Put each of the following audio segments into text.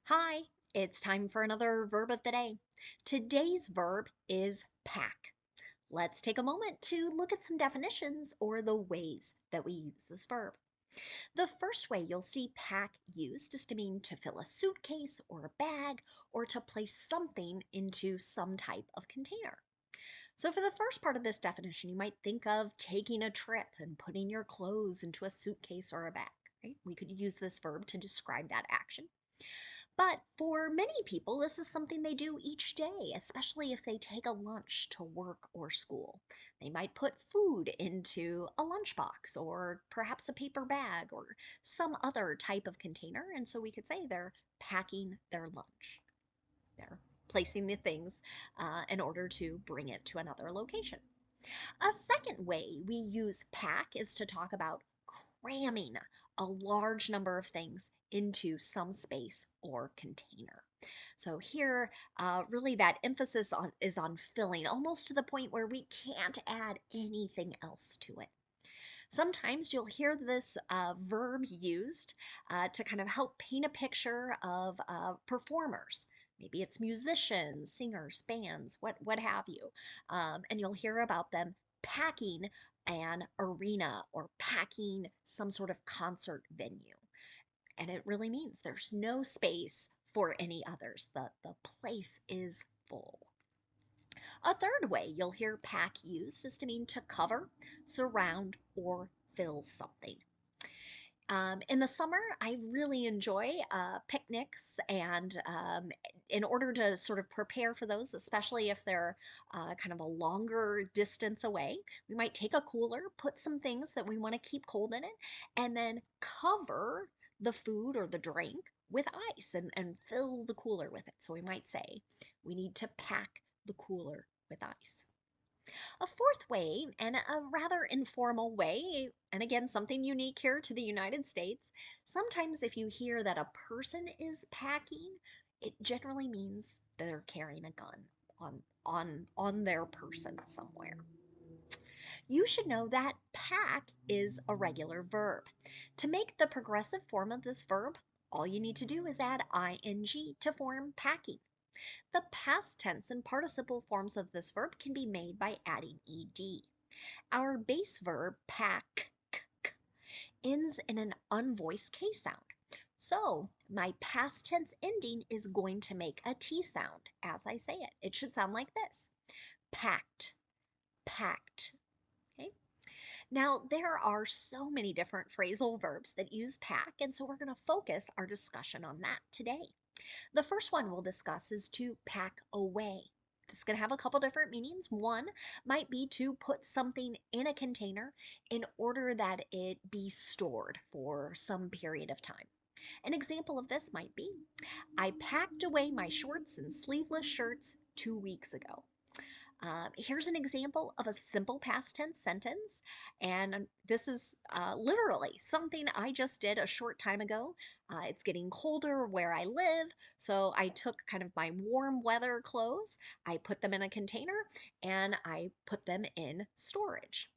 Hi, it's time for another verb of the day. Today's verb is pack. Let's take a moment to look at some definitions or the ways that we use this verb. The first way you'll see pack used is to mean to fill a suitcase or a bag or to place something into some type of container. So, for the first part of this definition, you might think of taking a trip and putting your clothes into a suitcase or a bag, right? We could use this verb to describe that action. But for many people, this is something they do each day, especially if they take a lunch to work or school. They might put food into a lunchbox or perhaps a paper bag or some other type of container. And so we could say they're packing their lunch. They're placing the things in order to bring it to another location. A second way we use pack is to talk about cramming a large number of things into some space or container. So here, really that emphasis is on filling, almost to the point where we can't add anything else to it. Sometimes you'll hear this verb used to kind of help paint a picture of performers. Maybe it's musicians, singers, bands, what have you. And you'll hear about them packing an arena or packing some sort of concert venue. And it really means there's no space for any others. The place is full. A third way you'll hear pack used is to mean to cover, surround, or fill something. In the summer, I really enjoy picnics, and in order to sort of prepare for those, especially if they're kind of a longer distance away, we might take a cooler, put some things that we want to keep cold in it, and then cover the food or the drink with ice and fill the cooler with it. So we might say we need to pack the cooler with ice. A fourth way, and a rather informal way, and again, something unique here to the United States, sometimes if you hear that a person is packing, it generally means they're carrying a gun on their person somewhere. You should know that pack is a regular verb. To make the progressive form of this verb, all you need to do is add ing to form packing. The past tense and participle forms of this verb can be made by adding ed. Our base verb, pack, ends in an unvoiced K sound. So my past tense ending is going to make a T sound as I say it. It should sound like this: packed, packed. Okay. Now, there are so many different phrasal verbs that use pack, and so we're going to focus our discussion on that today. The first one we'll discuss is to pack away. This can have a couple different meanings. One might be to put something in a container in order that it be stored for some period of time. An example of this might be, I packed away my shorts and sleeveless shirts 2 weeks ago. Here's an example of a simple past tense sentence, and this is literally something I just did a short time ago. It's getting colder where I live, so I took kind of my warm weather clothes, I put them in a container, and I put them in storage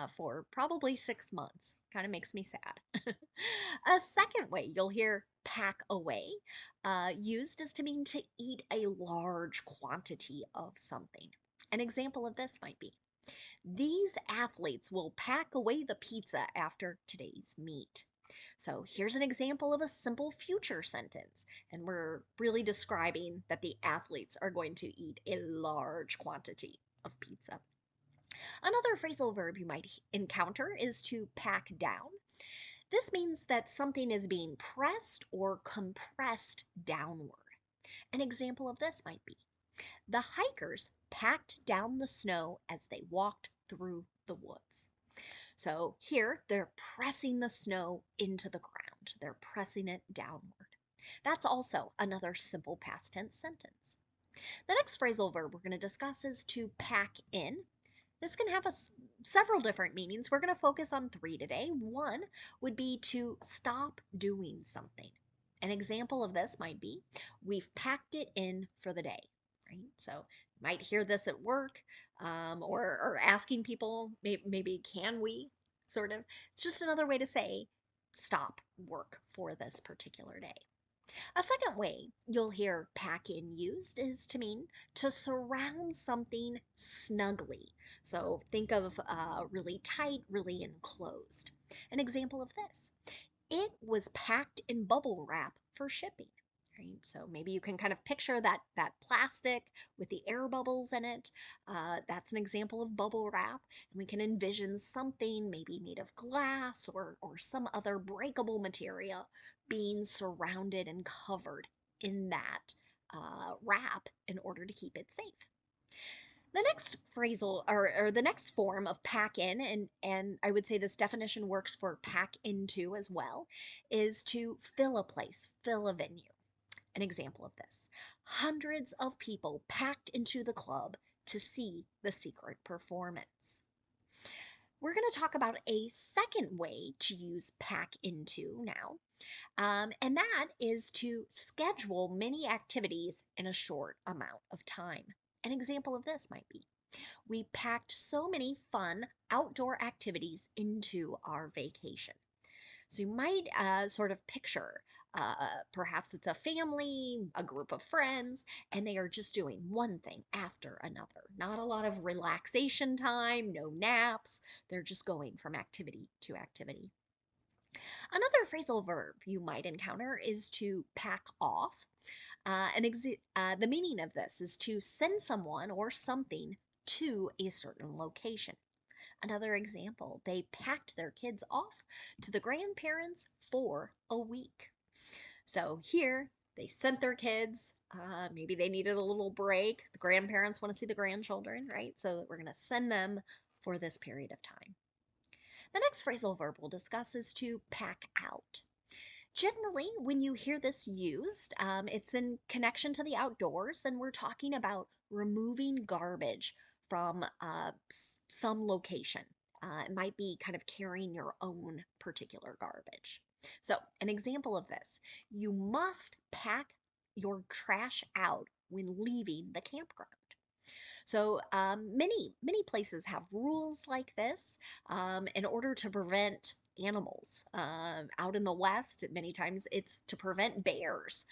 for probably 6 months. Kind of makes me sad. A second way you'll hear pack away used is to mean to eat a large quantity of something. An example of this might be, these athletes will pack away the pizza after today's meet. So here's an example of a simple future sentence, and we're really describing that the athletes are going to eat a large quantity of pizza. Another phrasal verb you might encounter is to pack down. This means that something is being pressed or compressed downward. An example of this might be, the hikers packed down the snow as they walked through the woods. So here they're pressing the snow into the ground. They're pressing it downward. That's also another simple past tense sentence. The next phrasal verb we're going to discuss is to pack in. This can have several different meanings. We're going to focus on three today. One would be to stop doing something. An example of this might be, we've packed it in for the day, right? So you might hear this at work, or asking people, maybe can we, sort of. It's just another way to say stop work for this particular day. A second way you'll hear pack in used is to mean to surround something snugly. So think of really tight, really enclosed. An example of this: it was packed in bubble wrap for shipping. Right? So maybe you can kind of picture that plastic with the air bubbles in it. That's an example of bubble wrap, and we can envision something maybe made of glass or some other breakable material being surrounded and covered in that wrap in order to keep it safe. The next phrasal or the next form of pack in, and I would say this definition works for pack into as well, is to fill a place, fill a venue. An example of this: hundreds of people packed into the club to see the secret performance. We're going to talk about a second way to use pack into now, and that is to schedule many activities in a short amount of time. An example of this might be: we packed so many fun outdoor activities into our vacation. So you might sort of picture perhaps it's a family, a group of friends, and they are just doing one thing after another. Not a lot of relaxation time, no naps. They're just going from activity to activity. Another phrasal verb you might encounter is to pack off. The meaning of this is to send someone or something to a certain location. Another example: they packed their kids off to the grandparents for a week. So here, they sent their kids. Maybe they needed a little break. The grandparents want to see the grandchildren, right? So we're going to send them for this period of time. The next phrasal verb we'll discuss is to pack out. Generally, when you hear this used, it's in connection to the outdoors, and we're talking about removing garbage from some location. It might be kind of carrying your own particular garbage. So, an example of this: you must pack your trash out when leaving the campground. So many places have rules like this in order to prevent animals. Out in the West, many times it's to prevent bears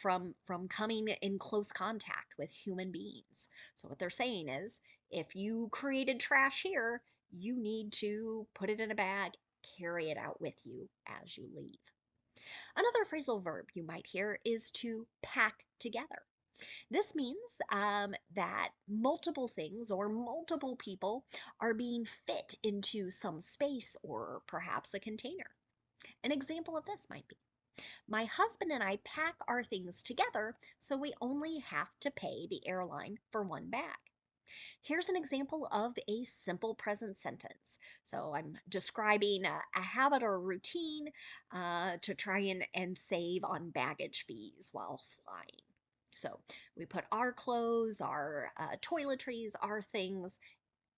from coming in close contact with human beings. So what they're saying is, if you created trash here, you need to put it in a bag, carry it out with you as you leave. Another phrasal verb you might hear is to pack together. This means that multiple things or multiple people are being fit into some space or perhaps a container. An example of this might be: my husband and I pack our things together so we only have to pay the airline for one bag. Here's an example of a simple present sentence. So I'm describing a habit or routine to try and save on baggage fees while flying. So we put our clothes, our toiletries, our things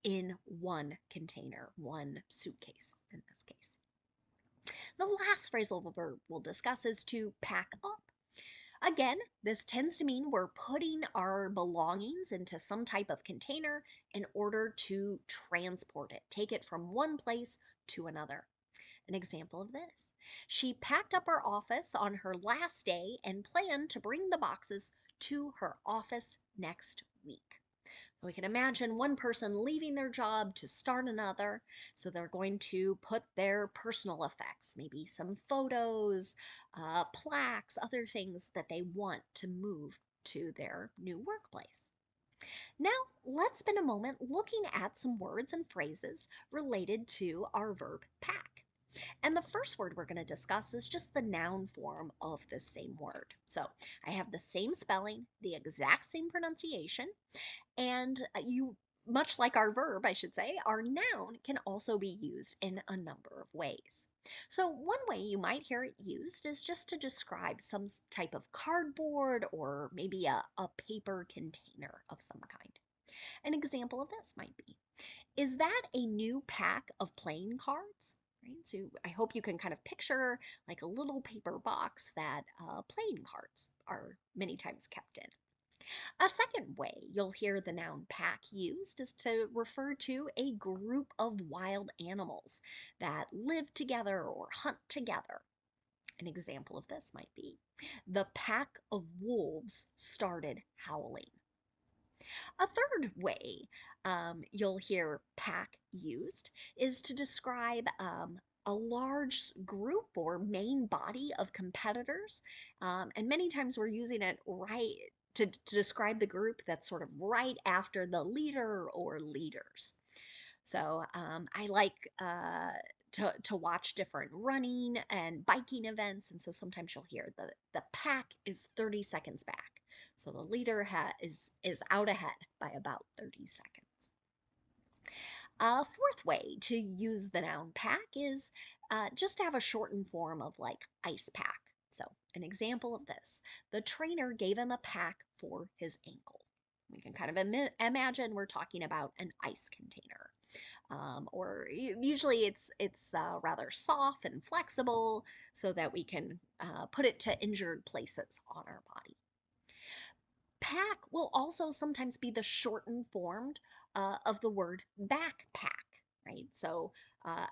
in one container, one suitcase in this case. The last phrasal verb we'll discuss is to pack up. Again, this tends to mean we're putting our belongings into some type of container in order to transport it, take it from one place to another. An example of this: she packed up her office on her last day and planned to bring the boxes to her office next week. We can imagine one person leaving their job to start another, so they're going to put their personal effects, maybe some photos, plaques, other things that they want to move to their new workplace. Now, let's spend a moment looking at some words and phrases related to our verb pack. And the first word we're going to discuss is just the noun form of this same word. So I have the same spelling, the exact same pronunciation, and much like our verb, I should say, our noun can also be used in a number of ways. So one way you might hear it used is just to describe some type of cardboard or maybe a paper container of some kind. An example of this might be: is that a new pack of playing cards? Right? So I hope you can kind of picture like a little paper box that playing cards are many times kept in. A second way you'll hear the noun pack used is to refer to a group of wild animals that live together or hunt together. An example of this might be: The pack of wolves started howling. A third way you'll hear pack used is to describe a large group or main body of competitors. And many times we're using it right to describe the group that's sort of right after the leader or leaders. So I like to watch different running and biking events, and so sometimes you'll hear the pack is 30 seconds back. So the leader is out ahead by about 30 seconds. A fourth way to use the noun pack is just to have a shortened form of like ice pack. So an example of this, the trainer gave him a pack for his ankle. We can kind of imagine we're talking about an ice container. Or usually it's rather soft and flexible so that we can put it to injured places on our body. Pack will also sometimes be the shortened form of the word backpack, right? So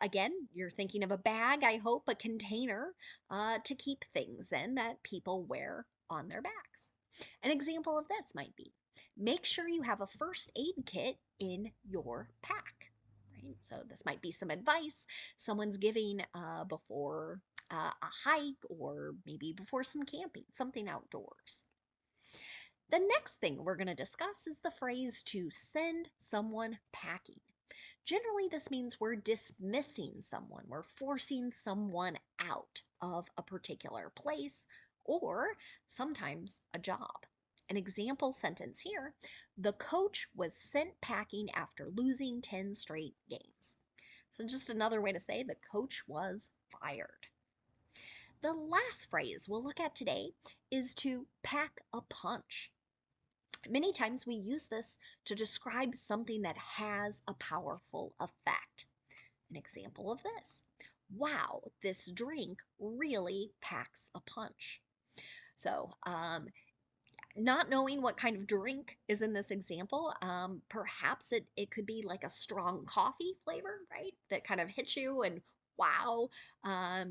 again, you're thinking of a bag, I hope, a container to keep things in that people wear on their backs. An example of this might be, make sure you have a first aid kit in your pack. Right? So this might be some advice someone's giving before a hike or maybe before some camping, something outdoors. The next thing we're going to discuss is the phrase to send someone packing. Generally, this means we're dismissing someone, we're forcing someone out of a particular place or sometimes a job. An example sentence here, the coach was sent packing after losing 10 straight games. So, just another way to say the coach was fired. The last phrase we'll look at today is to pack a punch. Many times we use this to describe something that has a powerful effect. An example of this, wow, this drink really packs a punch. So, not knowing what kind of drink is in this example, perhaps it could be like a strong coffee flavor, right? That kind of hits you and wow,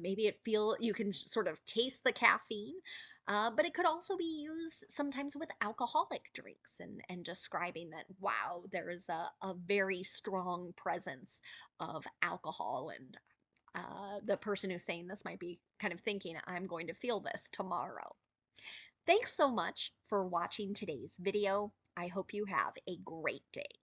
maybe you can sort of taste the caffeine. But it could also be used sometimes with alcoholic drinks and describing that, wow, there is a very strong presence of alcohol. And the person who's saying this might be kind of thinking, I'm going to feel this tomorrow. Thanks so much for watching today's video. I hope you have a great day.